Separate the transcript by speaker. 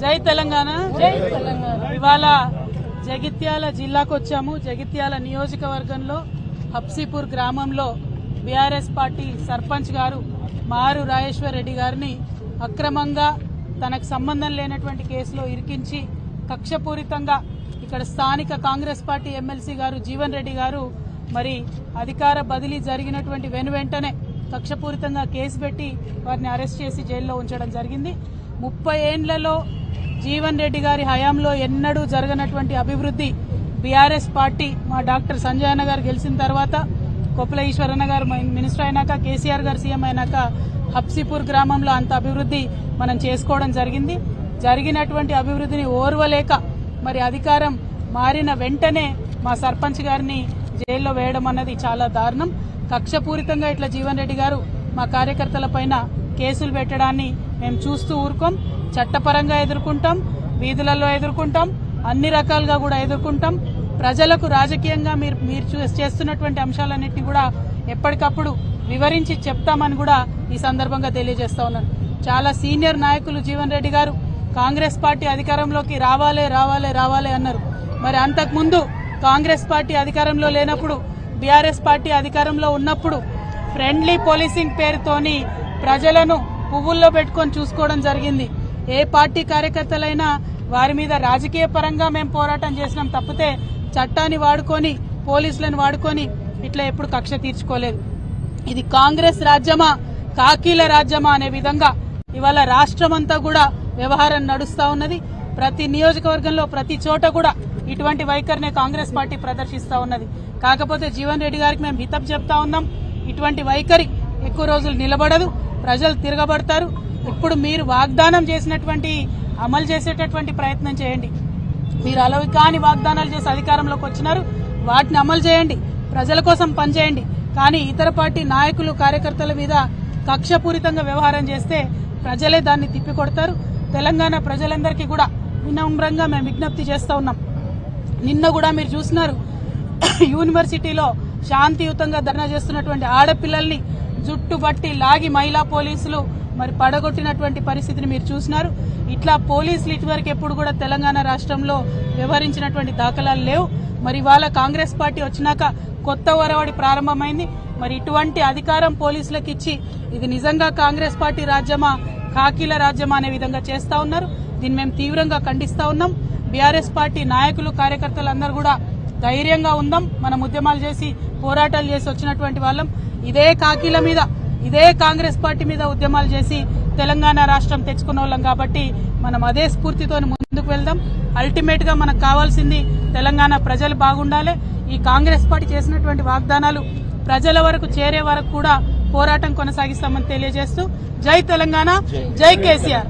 Speaker 1: జై తెలంగాణ జై తెలంగాణ ఇవాళ జగిత్యాల జిల్లాకు వచ్చాము. జగిత్యాల నియోజకవర్గంలో హబ్సీపూర్ గ్రామంలో బీఆర్ఎస్ పార్టీ సర్పంచ్ గారు మారు రాజేశ్వర్ రెడ్డి గారిని అక్రమంగా తనకు సంబంధం లేనటువంటి కేసులో ఇరికించి కక్షపూరితంగా ఇక్కడ స్థానిక కాంగ్రెస్ పార్టీ ఎమ్మెల్సీ గారు జీవన్ రెడ్డి గారు మరి అధికార బదిలీ జరిగినటువంటి వెనువెంటనే కక్షపూరితంగా కేసు పెట్టి వారిని అరెస్ట్ చేసి జైల్లో ఉంచడం జరిగింది. 30 ఏండ్లలో జీవన్ రెడ్డి గారి హయాంలో ఎన్నడూ జరగనటువంటి అభివృద్ధి బీఆర్ఎస్ పార్టీ మా డాక్టర్ సంజయ్ అన్న గారు గెలిచిన తర్వాత, కొప్పుల ఈశ్వరన్న గారు మినిస్టర్ అయినాక, కేసీఆర్ గారు సీఎం అయినాక హబ్సీపూర్ గ్రామంలో అంత అభివృద్ధి మనం చేసుకోవడం జరిగింది. జరిగినటువంటి అభివృద్ధిని ఓర్వలేక మరి అధికారం మారిన వెంటనే మా సర్పంచ్ గారిని జైల్లో వేయడం అన్నది చాలా దారుణం. కక్షపూరితంగా ఇట్లా జీవన్ రెడ్డి గారు మా కార్యకర్తల పైన కేసులు పెట్టడాన్ని మేము చూస్తూ ఊరుకోం. చట్టపరంగా ఎదుర్కొంటాం, వీధులలో ఎదుర్కొంటాం, అన్ని రకాలుగా కూడా ఎదుర్కొంటాం. ప్రజలకు రాజకీయంగా మీరు చేస్తున్నటువంటి అంశాలన్నింటినీ కూడా ఎప్పటికప్పుడు వివరించి చెప్తామని కూడా ఈ సందర్భంగా తెలియజేస్తా ఉన్నాను. చాలా సీనియర్ నాయకులు జీవన్ రెడ్డి గారు కాంగ్రెస్ పార్టీ అధికారంలోకి రావాలే రావాలే రావాలే అన్నారు. మరి అంతకుముందు కాంగ్రెస్ పార్టీ అధికారంలో లేనప్పుడు, బీఆర్ఎస్ పార్టీ అధికారంలో ఉన్నప్పుడు ఫ్రెండ్లీ పోలీసింగ్ పేరుతోని ప్రజలను పువ్వుల్లో పెట్టుకొని చూసుకోవడం జరిగింది. ఏ పార్టీ కార్యకర్తలైనా వారి మీద రాజకీయ పరంగా మేము పోరాటం చేసినాం తప్పితే చట్టాన్ని వాడుకొని, పోలీసులను వాడుకొని ఇట్లా ఎప్పుడు కక్ష తీర్చుకోలేదు. ఇది కాంగ్రెస్ రాజ్యమా, కాకీల రాజ్యమా అనే విధంగా ఇవాళ రాష్ట్రమంతా కూడా వ్యవహారం నడుస్తా ఉన్నది. ప్రతి నియోజకవర్గంలో ప్రతి చోట కూడా ఇటువంటి వైఖరినే కాంగ్రెస్ పార్టీ ప్రదర్శిస్తా ఉన్నది. కాకపోతే జీవన్ రెడ్డి గారికి మేము హితవు చెప్తా ఉన్నాం, ఇటువంటి వైఖరి ఎక్కువ రోజులు నిలబడదు, ప్రజలు తిరగబడతారు. ఇప్పుడు మీరు వాగ్దానం చేసినటువంటి అమలు చేసేటటువంటి ప్రయత్నం చేయండి. మీరు అలవి కాని వాగ్దానాలు చేసి అధికారంలోకి వచ్చినారు, వాటిని అమలు చేయండి, ప్రజల కోసం పనిచేయండి. కానీ ఇతర పార్టీ నాయకులు కార్యకర్తల మీద కక్షపూరితంగా వ్యవహారం చేస్తే ప్రజలే దాన్ని తిప్పికొడతారు. తెలంగాణ ప్రజలందరికీ కూడా వినమ్రంగా మేము విజ్ఞప్తి చేస్తా ఉన్నాం. నిన్న కూడా మీరు చూసినారు, యూనివర్సిటీలో శాంతియుతంగా ధర్నా చేస్తున్నటువంటి ఆడపిల్లల్ని జుట్టుబట్టి లాగి మహిళా పోలీసులు మరి పడగొట్టినటువంటి పరిస్థితిని మీరు చూసినారు. ఇట్లా పోలీసులు ఇటువరకు ఎప్పుడు కూడా తెలంగాణ రాష్ట్రంలో వ్యవహరించినటువంటి దాఖలాలు లేవు. మరి ఇవాళ కాంగ్రెస్ పార్టీ వచ్చినాక కొత్త ఒరవడి ప్రారంభమైంది. మరి ఇటువంటి అధికారం పోలీసులకు ఇచ్చి ఇది నిజంగా కాంగ్రెస్ పార్టీ రాజ్యమా, కాకీల రాజ్యమా అనే విధంగా చేస్తా ఉన్నారు. దీన్ని మేము తీవ్రంగా ఖండిస్తా ఉన్నాం. బీఆర్ఎస్ పార్టీ నాయకులు, కార్యకర్తలు అందరూ కూడా ధైర్యంగా ఉందాం. మనం ఉద్యమాలు చేసి పోరాటాలు చేసి వచ్చినటువంటి వాళ్ళం. ఇదే కాకీల మీద, ఇదే కాంగ్రెస్ పార్టీ మీద ఉద్యమాలు చేసి తెలంగాణ రాష్ట్రం తెచ్చుకున్న వాళ్ళం కాబట్టి మనం అదే స్ఫూర్తితో ముందుకు వెళ్దాం. అల్టిమేట్ గా మనకు కావాల్సింది తెలంగాణ ప్రజలు బాగుండాలి. ఈ కాంగ్రెస్ పార్టీ చేసినటువంటి వాగ్దానాలు ప్రజల వరకు చేరే వరకు కూడా పోరాటం కొనసాగిస్తామని తెలియజేస్తూ జై తెలంగాణ, జై కేసీఆర్.